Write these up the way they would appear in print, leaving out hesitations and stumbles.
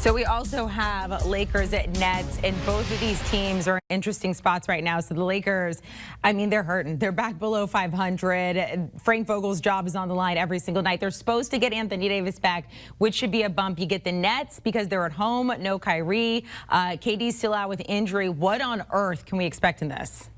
So we also have Lakers at Nets, and both of these teams are in interesting spots right now. So the Lakers, I mean, they're hurting. They're back below 500. Frank Vogel's job is on the line every single night. They're supposed to get Anthony Davis back, which should be a bump. You get the Nets because they're at home, no Kyrie. KD's still out with injury. What on earth can we expect in this?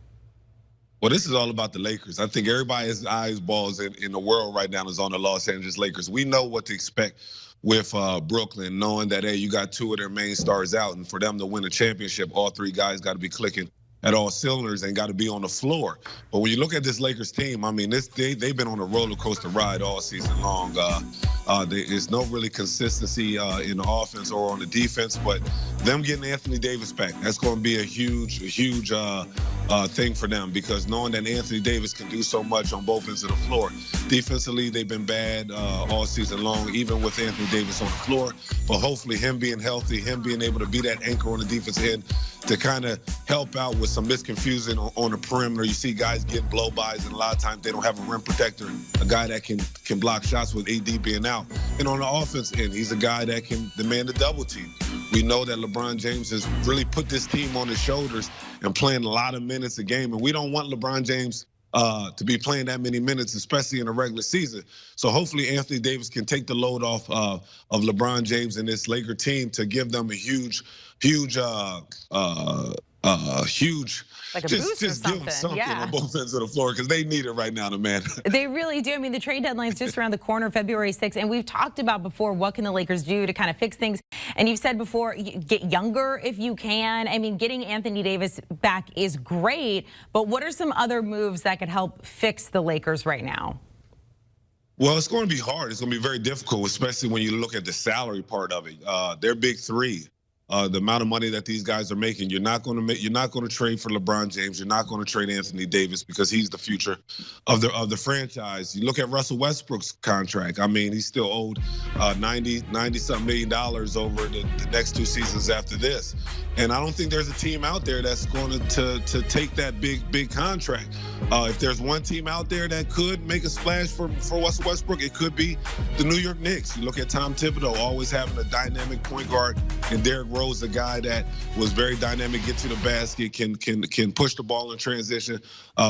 Well, this is all about the Lakers. I think everybody's eyeballs in the world right now is on the Los Angeles Lakers. We know what to expect with Brooklyn, knowing that, hey, you got two of their main stars out, and for them to win a championship, all three guys got to be clicking at all cylinders and got to be on the floor. But when you look at this Lakers team, I mean, they've been on a roller coaster ride all season long. There's no really consistency in the offense or on the defense, but them getting Anthony Davis back, that's going to be a huge thing for them, because knowing that Anthony Davis can do so much on both ends of the floor. Defensively, they've been bad all season long, even with Anthony Davis on the floor. But hopefully him being healthy, him being able to be that anchor on the defensive end to kind of help out with some misconfusion on the perimeter. You see guys getting blow-bys, and a lot of times they don't have a rim protector, a guy that can block shots with AD being out. And on the offense end, he's a guy that can demand a double team. We know that LeBron James has really put this team on his shoulders and playing a lot of minutes a game, and we don't want LeBron James to be playing that many minutes, especially in a regular season. So hopefully Anthony Davis can take the load off of LeBron James and this Laker team to give them a huge like a boost or something. Yeah, on both ends of the floor, because they need it right now, man. They really do. I mean, the trade deadline's just around the corner, February 6th, and we've talked about before, what can the Lakers do to kind of fix things? And you've said before, get younger if you can. I mean, getting Anthony Davis back is great, but what are some other moves that could help fix the Lakers right now? Well, it's going to be hard. It's going to be very difficult, especially when you look at the salary part of it. Their big three. The amount of money that these guys are making, you're not going to trade for LeBron James. You're not going to trade Anthony Davis, because he's the future of the franchise. You look at Russell Westbrook's contract. I mean, he's still owed 90-something million over the next 2 seasons after this. And I don't think there's a team out there that's going to take that big contract. If there's one team out there that could make a splash for Russell Westbrook, it could be the New York Knicks. You look at Tom Thibodeau, always having a dynamic point guard, and Derrick Rose, a guy that was very dynamic, get to the basket, can push the ball in transition,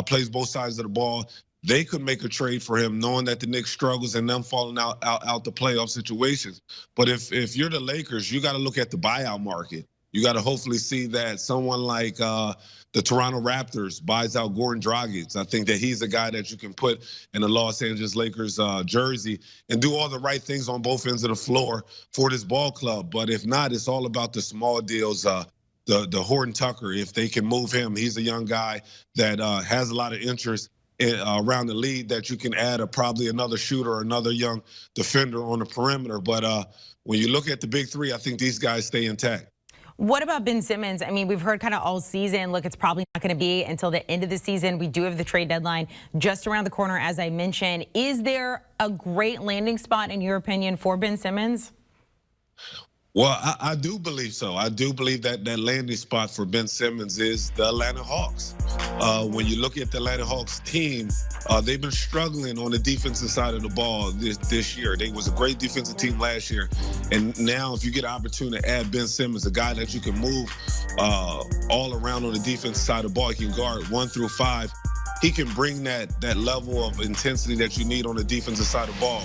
plays both sides of the ball. They could make a trade for him, knowing that the Knicks struggles and them falling out the playoff situations. But if you're the Lakers, you got to look at the buyout market. You got to hopefully see that someone like the Toronto Raptors buys out Goran Dragic. I think that he's a guy that you can put in the Los Angeles Lakers jersey and do all the right things on both ends of the floor for this ball club. But if not, it's all about the small deals. The Horton Tucker, if they can move him, he's a young guy that has a lot of interest around the league, that you can add probably another shooter or another young defender on the perimeter. But when you look at the big three, I think these guys stay intact. What about Ben Simmons? I mean, we've heard kind of all season, look, it's probably not going to be until the end of the season. We do have the trade deadline just around the corner, as I mentioned. Is there a great landing spot, in your opinion, for Ben Simmons? Well, I do believe so. I do believe that landing spot for Ben Simmons is the Atlanta Hawks. When you look at the Atlanta Hawks team, they've been struggling on the defensive side of the ball this year. They was a great defensive team last year. And now if you get an opportunity to add Ben Simmons, a guy that you can move all around on the defensive side of the ball, he can guard 1 through 5. He can bring that level of intensity that you need on the defensive side of the ball.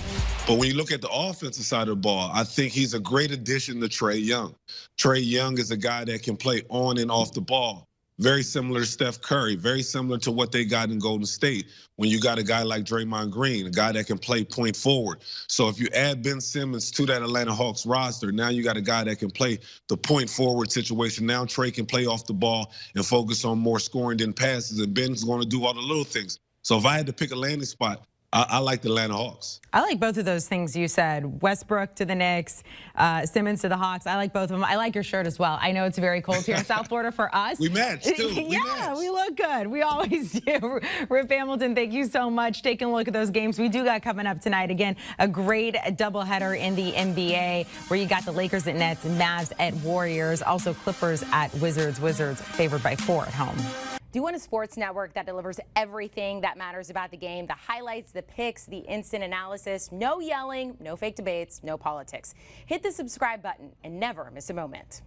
But when you look at the offensive side of the ball, I think he's a great addition to Trae Young. Trae Young is a guy that can play on and off the ball. Very similar to Steph Curry, very similar to what they got in Golden State. When you got a guy like Draymond Green, a guy that can play point forward. So if you add Ben Simmons to that Atlanta Hawks roster, now you got a guy that can play the point forward situation. Now Trae can play off the ball and focus on more scoring than passes, and Ben's going to do all the little things. So if I had to pick a landing spot, I like the Atlanta Hawks. I like both of those things you said. Westbrook to the Knicks, Simmons to the Hawks. I like both of them. I like your shirt as well. I know it's very cold here in South Florida for us. We match too. We look good. We always do. Rip Hamilton, thank you so much. Taking a look at those games we do got coming up tonight. Again, a great doubleheader in the NBA, where you got the Lakers at Nets, Mavs at Warriors, also Clippers at Wizards. Wizards favored by 4 at home. Do you want a sports network that delivers everything that matters about the game? The highlights, the picks, the instant analysis, no yelling, no fake debates, no politics. Hit the subscribe button and never miss a moment.